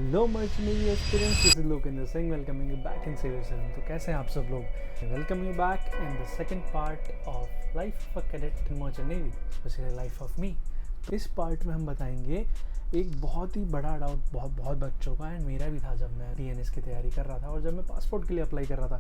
Hello merchantage experience, this is Lokendra Singh welcoming you back in saviour seven. तो कैसे हैं आप सब लोग? Welcome you back in the second part of life of a cadet in merchant navy, specially life of me. तो इस part में हम बताएंगे एक बहुत ही बड़ा डाउट बहुत बच्चों का, एंड मेरा भी था जब मैं टीएनएस की तैयारी कर रहा था और जब मैं पासपोर्ट के लिए अप्लाई कर रहा था,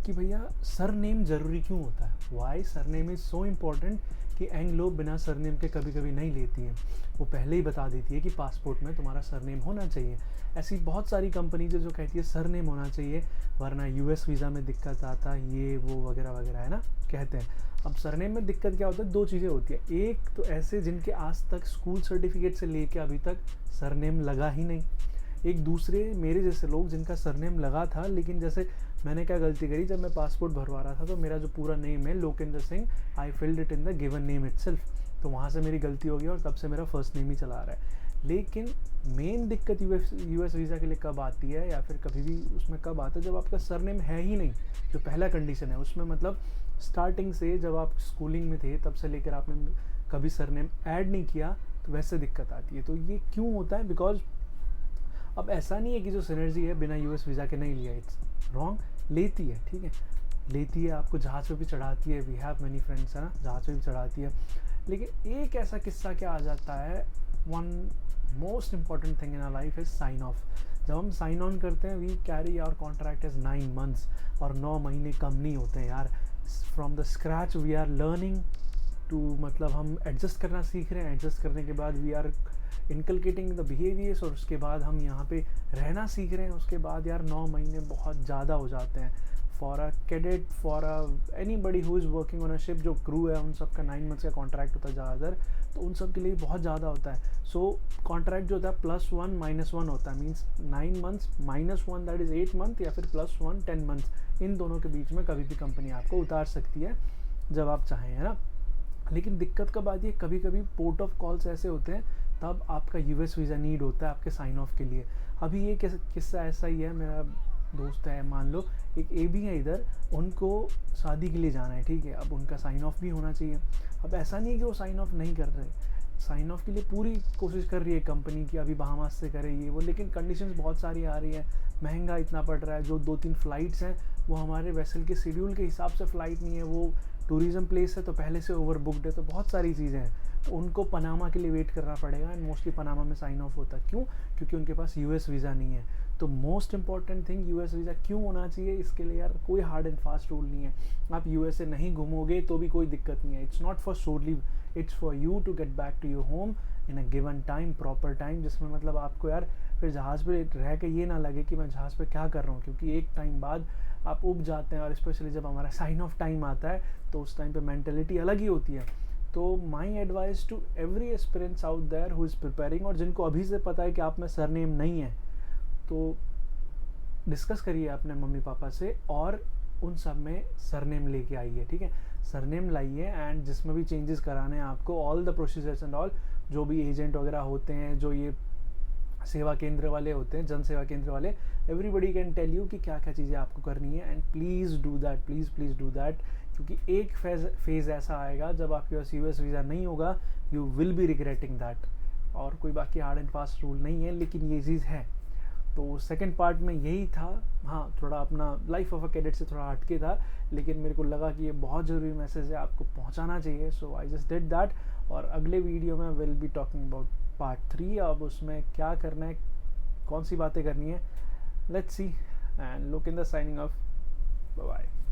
कि भैया सर नेम ज़रूरी क्यों होता है? Why surname is so important कि एंग्लो बिना सर नेम के कभी कभी नहीं लेती है। वो पहले ही बता देती है कि पासपोर्ट में तुम्हारा सर नेम होना चाहिए। ऐसी बहुत सारी कंपनीज है जो कहती है सर नेम होना चाहिए वरना यूएस वीज़ा में दिक्कत आता, ये वो वगैरह वगैरह, है ना, कहते हैं। अब सरनेम में दिक्कत क्या होता है? दो चीज़ें होती है। एक तो ऐसे जिनके आज तक स्कूल सर्टिफिकेट से लेके अभी तक सरनेम लगा ही नहीं। एक दूसरे मेरे जैसे लोग जिनका सरनेम लगा था, लेकिन जैसे मैंने क्या गलती करी, जब मैं पासपोर्ट भरवा रहा था तो मेरा जो पूरा नेम है Lokendra Singh, I filled it in the given name itself, तो वहाँ से मेरी गलती हो गई और तब से मेरा फर्स्ट नेम ही चला आ रहा है। लेकिन मेन दिक्कत यूएस वीज़ा के लिए कब आती है, या फिर कभी भी उसमें कब आता है, जब आपका सरनेम है ही नहीं। जो पहला कंडीशन है उसमें, मतलब स्टार्टिंग से जब आप स्कूलिंग में थे तब से लेकर आपने कभी सरनेम ऐड नहीं किया, तो वैसे दिक्कत आती है। तो ये क्यों होता है? बिकॉज अब ऐसा नहीं है कि जो सिनर्जी है बिना यूएस वीज़ा के नहीं लिया, इट्स रॉन्ग। लेती है, ठीक है, लेती है, आपको जहाज़ पे भी चढ़ाती है। वी हैव मैनी फ्रेंड्स, है ना, जहाज़ पे भी चढ़ाती है। लेकिन एक ऐसा किस्सा क्या आ जाता है, one most important thing in our life is sign off. जब हम साइन ऑन करते हैं, we carry our contract as 9 months, और 9 महीने कम नहीं होते हैं यार। From the scratch we are learning to, मतलब हम एडजस्ट करना सीख रहे हैं। एडजस्ट करने के बाद we are inculcating the behaviours, और उसके बाद हम यहाँ पे रहना सीख रहे हैं। उसके बाद यार 9 महीने बहुत ज़्यादा हो जाते हैं for a cadet, for a any buddy who is working on a ship. जो क्रू है उन सब का 9 मंथ्स का कॉन्ट्रैक्ट होता है ज़्यादातर, तो उन सब के लिए बहुत ज़्यादा होता है। सो कॉन्ट्रैक्ट जो होता है +1 -1 होता है, means 9 months -1 that is 8 month, या फिर +1 10 मंथ्स। इन दोनों के बीच में कभी भी कंपनी आपको उतार सकती है जब आप चाहें, है ना। लेकिन दिक्कत कब आती है? कभी कभी पोर्ट ऑफ कॉल्स ऐसे होते हैं, तब आपका यूएस वीज़ा नीड होता है आपके साइन ऑफ के लिए। अभी ये किस्सा ऐसा ही है, मेरा दोस्त है, मान लो एक ए भी है इधर, उनको शादी के लिए जाना है, ठीक है। अब उनका साइन ऑफ भी होना चाहिए। अब ऐसा नहीं है कि वो साइन ऑफ नहीं कर रहे, साइन ऑफ के लिए पूरी कोशिश कर रही है कंपनी की, अभी बहामास से करे ये वो, लेकिन कंडीशंस बहुत सारी आ रही है, महंगा इतना पड़ रहा है। जो 2-3 फ़्लाइट्स हैं वो हमारे वेसल के शेड्यूल के हिसाब से फ़्लाइट नहीं है, वो टूरिज़म प्लेस है तो पहले से ओवर बुकड है, तो बहुत सारी चीज़ें हैं। तो उनको पनामा के लिए वेट करना पड़ेगा, एंड मोस्टली पनामा में साइन ऑफ होता है। क्यों? क्योंकि उनके पास यूएस वीज़ा नहीं है। तो most important thing, US visa क्यों होना चाहिए? इसके लिए यार कोई हार्ड एंड फास्ट रूल नहीं है। आप यूएस से नहीं घूमोगे तो भी कोई दिक्कत नहीं है। It's not for shore leave, it's for you to get back to your home in a given time, proper time, जिसमें मतलब आपको यार फिर जहाज़ पे रह के ये ना लगे कि मैं जहाज़ पे क्या कर रहा हूँ। क्योंकि एक टाइम बाद आप उब जाते हैं, और स्पेशली जब हमारा साइन ऑफ टाइम आता है तो उस टाइम पे मेंटेलिटी अलग ही होती है। तो my advice to every aspirants out there who is preparing, और जिनको अभी से पता है कि आप में सरनेम नहीं है, तो डिस्कस करिए अपने मम्मी पापा से और उन सब में सरनेम लेके आइए, ठीक है। सरनेम लाइए, एंड जिसमें भी चेंजेस कराने हैं आपको, all the procedures and all, जो भी एजेंट वगैरह होते हैं, जो ये सेवा केंद्र वाले होते हैं, जन सेवा केंद्र वाले, एवरीबडी कैन टेल यू कि क्या क्या चीज़ें आपको करनी है। And please do that, please do that, क्योंकि एक फेज़ ऐसा आएगा जब आपके पास यूएस वीज़ा नहीं होगा, you will be regretting that. और कोई बाकी हार्ड एंड फास्ट रूल नहीं है, लेकिन ये चीज़ है। तो सेकंड पार्ट में यही था। हाँ, थोड़ा अपना लाइफ ऑफ अ कैडेट से थोड़ा हटके था, लेकिन मेरे को लगा कि ये बहुत ज़रूरी मैसेज है, आपको पहुंचाना चाहिए, सो आई जस्ट डिड दैट। और अगले वीडियो में will be talking about part 3। अब उसमें क्या करना है, कौन सी बातें करनी है, let's see. And look in the signing off, bye bye.